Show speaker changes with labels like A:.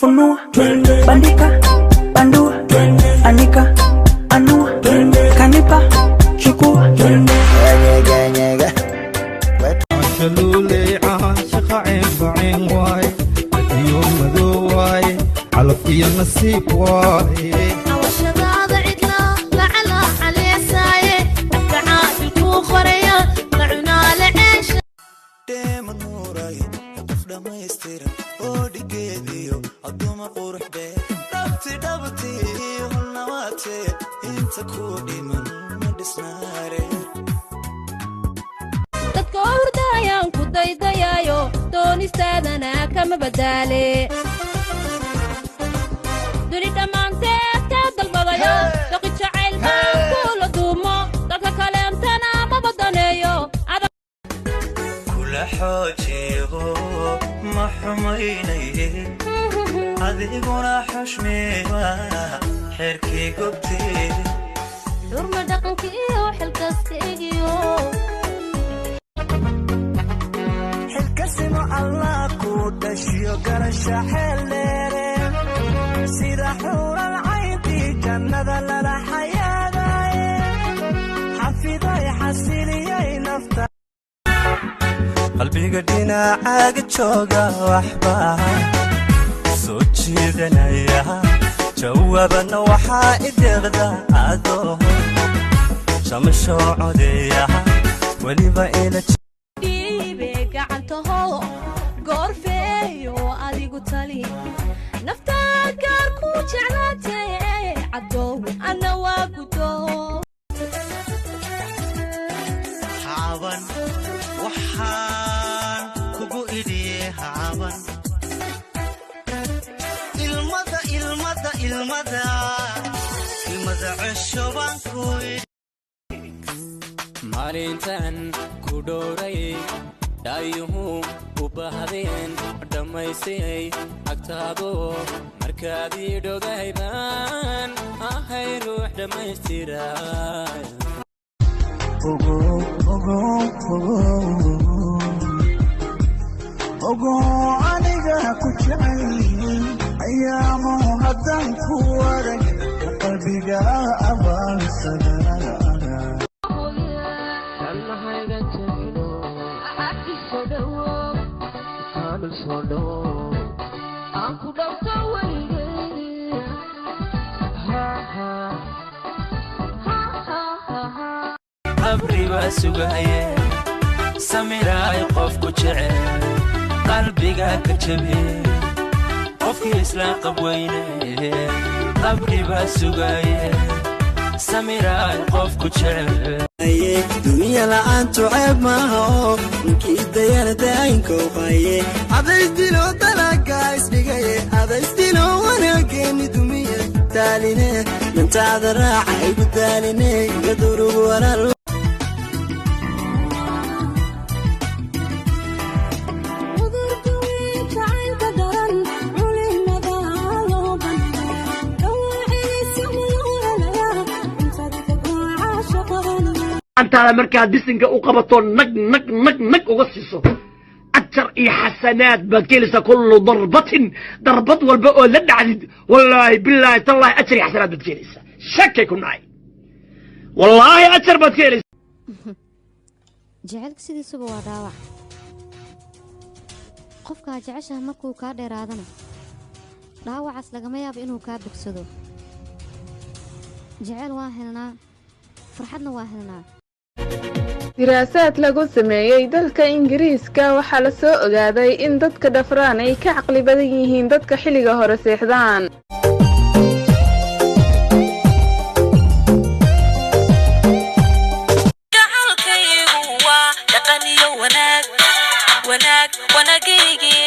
A: funua, bandika, bandua, anika, anua, kanipa, chukua.
B: شلولي عاشق عين بعين واي اليوم مذواي على في النصيب واي
C: عوشة ضعتنا لعلا علي سايه تعال الكوخرية معنا لعيش
D: ديما نوراي طفلة ما يستيرا ودي قيديو عدوما قروح بي دبتي والنواتي انت كودي من مدسناري
C: dadka hurdayaan ku daydayaayo doonistaadana kama badaale duni dhammaanteed ka dalbadayo doqi jacayl baan kula duumo dadka kaleentana ma badaneeyo
D: kula xoojiyo ma xumaynaye adiguna xushmeeya xeerkii gobtee
C: xurma dhaqankiiyo xilkastaygiyo
D: حلكسمو الله كودشيو قرشا حليري سيدا حور العين في جنة للا حياة حفظي حسيلي نفتا قلبي قدينا عاقد شوقا وحبا سوتشي دنيا جوابنا وحائد يغدا عدو شمشو عديا وليبا إلى
C: gacantaho goorfeeyo adigu tali naftaa gaar ku jeclaatay cadow ana waa gudo
D: haaban waxaan kugu idhiye haaban ilmada cesho baan ku
E: maalintan ku dhowray daayuhu u baahdeen dhammaysay agtaado markaadii dhogay baan ahay ruux dhammaystiray
D: ogo aniga ku jecel ayaamu haddaan ku warag qalbiga abaalsada
C: aku dauka wayge
D: abri basugaye samiray qof ku jecel qalbiga ka jabe qofkii isla qabweyne abri basugaye samiray qof ku jecel dunya la antu ceeb maaha ninkii dayana daayinko qaye adaysdilo dalaga isdhigaye adaysdilo wanaaggeeni dumiye daaline mintaada raaca igu daaline gadurugu walaal
F: أنت مركز ديسنج وقبطو نق وقصصه أجر إي حسنات بكيلسة كل ضربة والبقى لد عدد والله بالله تالله أجر إي حسنات بكيلسة شك يكون معي والله أجر بكيلسة
G: جعلك سيدي سبوا داوع قفك جعشها مركو كادر هذانا داوع أسلق ما ياب إنه كاد بكسدو جعل واهلنا فرحتنا واهلنا
H: دراسات lagu sameeyay dalka Ingiriiska waxa la soo ogaaday in dadka dhafraan ay ka aqli badan yihiin dadka xilliga hore seexdaan
C: wanaagiigi